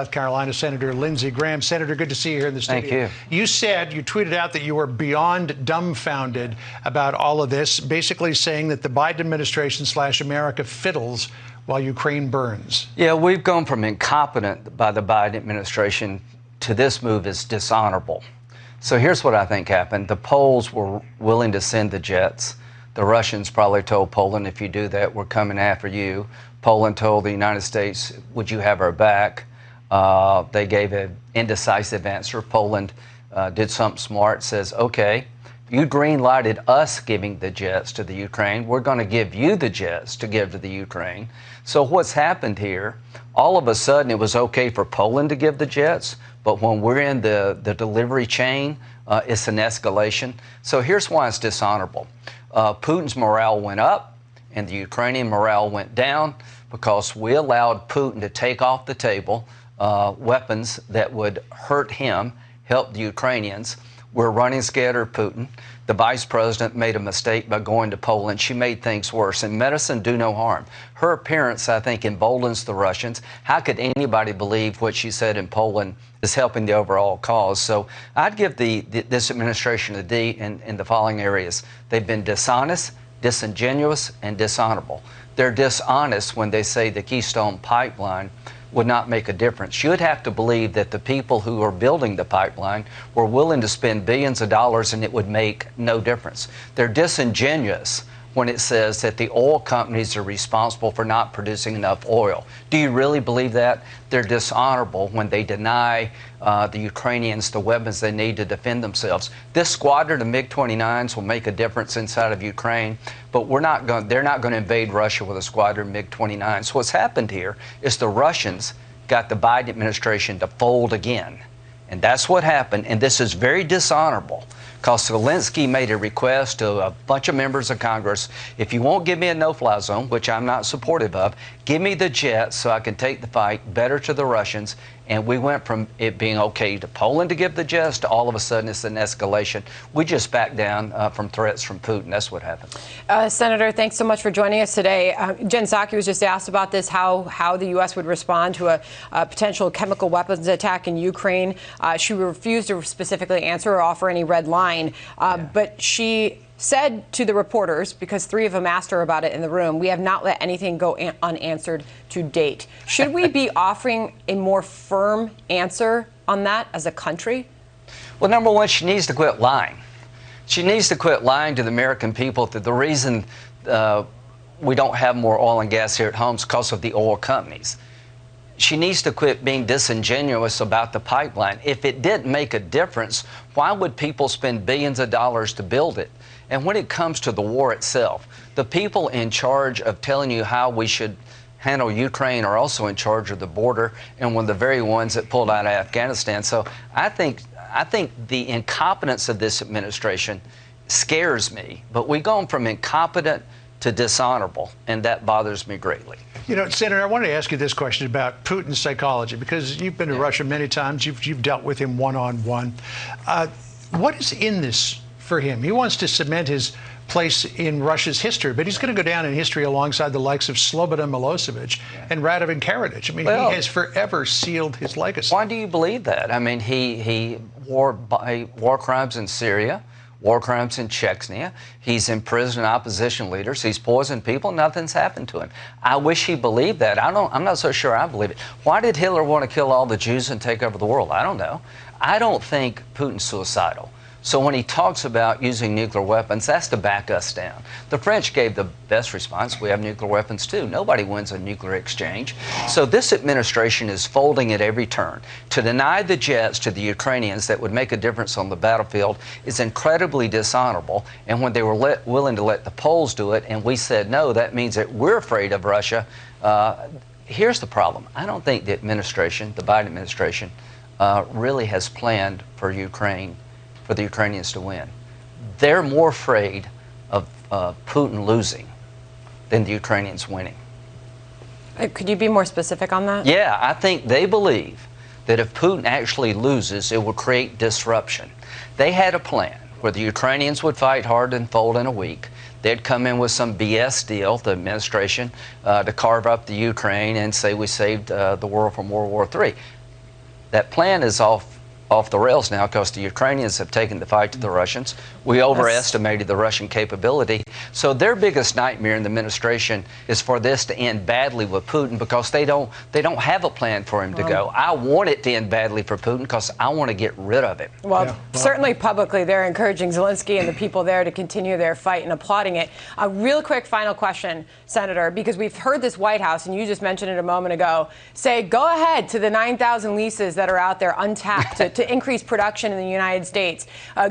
South Carolina, Senator Lindsey Graham. Senator, good to see you here in the studio. Thank you. You tweeted out that you were beyond dumbfounded about all of this, basically saying that the Biden administration / America fiddles while Ukraine burns. Yeah, we've gone from incompetent by the Biden administration to this move is dishonorable. So here's what I think happened. The Poles were willing to send the jets. The Russians probably told Poland, if you do that, we're coming after you. Poland told the United States, would you have our back? They gave an indecisive answer. Poland did something smart, says, okay, you green-lighted us giving the jets to the Ukraine. We're going to give you the jets to give to the Ukraine. So what's happened here, all of a sudden it was okay for Poland to give the jets, but when we're in the delivery chain, it's an escalation. So here's why it's dishonorable. Putin's morale went up and the Ukrainian morale went down because we allowed Putin to take off the table weapons that would hurt him, help the Ukrainians. We're running scared of Putin. The vice president made a mistake by going to Poland. She made things worse. And medicine do no harm. Her appearance, I think, emboldens the Russians. How could anybody believe what she said in Poland is helping the overall cause? So I'd give this administration a D in the following areas. They've been dishonest, disingenuous, and dishonorable. They're dishonest when they say the Keystone Pipeline would not make a difference. You'd have to believe that the people who are building the pipeline were willing to spend billions of dollars and it would make no difference. They're disingenuous when it says that the oil companies are responsible for not producing enough oil. Do you really believe that? They're dishonorable when they deny the Ukrainians the weapons they need to defend themselves. This squadron of MiG-29s will make a difference inside of Ukraine, but they're not going to invade Russia with a squadron of MiG-29s. So what's happened here is the Russians got the Biden administration to fold again. And that's what happened, and this is very dishonorable because Zelensky made a request to a bunch of members of Congress, if you won't give me a no-fly zone, which I'm not supportive of, give me the jets so I can take the fight better to the Russians. And we went from it being okay to Poland to give the jets to all of a sudden it's an escalation. We just backed down from threats from Putin. That's what happened. Senator, thanks so much for joining us today. Jen Psaki was just asked about this, how the U.S. would respond to a potential chemical weapons attack in Ukraine. She refused to specifically answer or offer any red line, but she said to the reporters, because three of them asked her about it in the room, we have not let anything go unanswered to date. Should we be offering a more firm answer on that as a country? Well, number one, she needs to quit lying. She needs to quit lying to the American people that the reason we don't have more oil and gas here at home is because of the oil companies. She needs to quit being disingenuous about the pipeline. If it didn't make a difference, why would people spend billions of dollars to build it? And when it comes to the war itself, the people in charge of telling you how we should handle Ukraine are also in charge of the border and one of the very ones that pulled out of Afghanistan. So I think the incompetence of this administration scares me. But we've gone from incompetent to dishonorable, and that bothers me greatly. You know, Senator, I wanted to ask you this question about Putin's psychology, because you've been to Russia many times. You've dealt with him one-on-one. What is in this for him? He wants to cement his place in Russia's history, but he's going to go down in history alongside the likes of Slobodan Milosevic and Radovan Karadzic. I mean, he has forever sealed his legacy. Why do you believe that? I mean, he war crimes in Syria, war crimes in Chechnya. He's imprisoned opposition leaders. He's poisoned people. Nothing's happened to him. I wish he believed that. I'm not so sure I believe it. Why did Hitler want to kill all the Jews and take over the world? I don't know. I don't think Putin's suicidal. So when he talks about using nuclear weapons, that's to back us down. The French gave the best response. We have nuclear weapons too. Nobody wins a nuclear exchange. So this administration is folding at every turn. To deny the jets to the Ukrainians that would make a difference on the battlefield is incredibly dishonorable. And when they were willing to let the Poles do it and we said no, that means that we're afraid of Russia. Here's the problem. I don't think the administration, the Biden administration, really has planned for Ukraine, for the Ukrainians to win. They're more afraid of Putin losing than the Ukrainians winning. Could you be more specific on that? Yeah, I think they believe that if Putin actually loses, it will create disruption. They had a plan where the Ukrainians would fight hard and fold in a week. They'd come in with some BS deal, the administration, to carve up the Ukraine and say we saved the world from World War III. That plan is off the rails now because the Ukrainians have taken the fight to the Russians. We overestimated the Russian capability. So their biggest nightmare in the administration is for this to end badly with Putin because they don't have a plan for him to go. I want it to end badly for Putin because I want to get rid of him. Well, certainly publicly they're encouraging Zelensky and the people there to continue their fight and applauding it. A real quick final question, Senator, because we've heard this White House, and you just mentioned it a moment ago, say go ahead to the 9,000 leases that are out there untapped to increase production in the United States.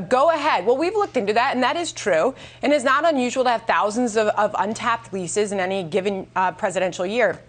Go ahead. Well, we've looked into that, and that is true. And it's not unusual to have thousands of untapped leases in any given presidential year.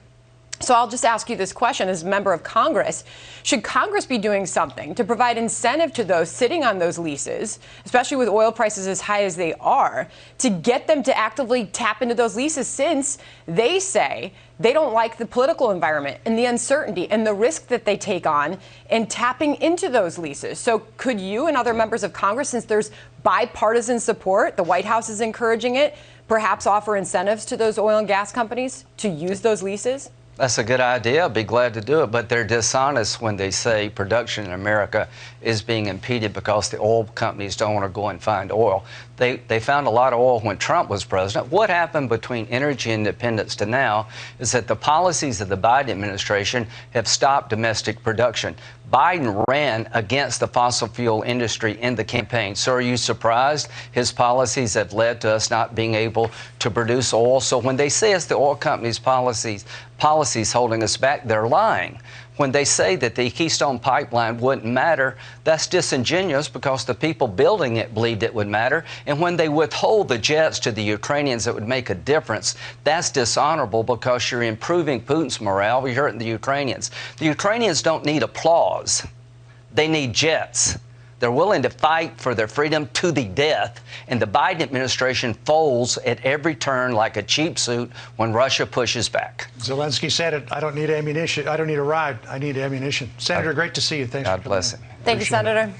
So I'll just ask you this question as a member of Congress. Should Congress be doing something to provide incentive to those sitting on those leases, especially with oil prices as high as they are, to get them to actively tap into those leases since they say they don't like the political environment and the uncertainty and the risk that they take on in tapping into those leases? So could you and other members of Congress, since there's bipartisan support, the White House is encouraging it, perhaps offer incentives to those oil and gas companies to use those leases? That's a good idea. I'd be glad to do it. But they're dishonest when they say production in America is being impeded because the oil companies don't want to go and find oil. They found a lot of oil when Trump was president. What happened between energy independence to now is that the policies of the Biden administration have stopped domestic production. Biden ran against the fossil fuel industry in the campaign. So are you surprised his policies have led to us not being able to produce oil? So when they say it's the oil companies' policies holding us back, they're lying. When they say that the Keystone Pipeline wouldn't matter, that's disingenuous because the people building it believed it would matter. And when they withhold the jets to the Ukrainians that would make a difference, that's dishonorable because you're improving Putin's morale, you're hurting the Ukrainians. The Ukrainians don't need applause. They need jets. They're willing to fight for their freedom to the death, and the Biden administration folds at every turn like a cheap suit when Russia pushes back. Zelensky said it. I don't need ammunition. I don't need a ride. I need ammunition. Senator, great to see you. Thanks for coming. God bless him. Thank you, Senator.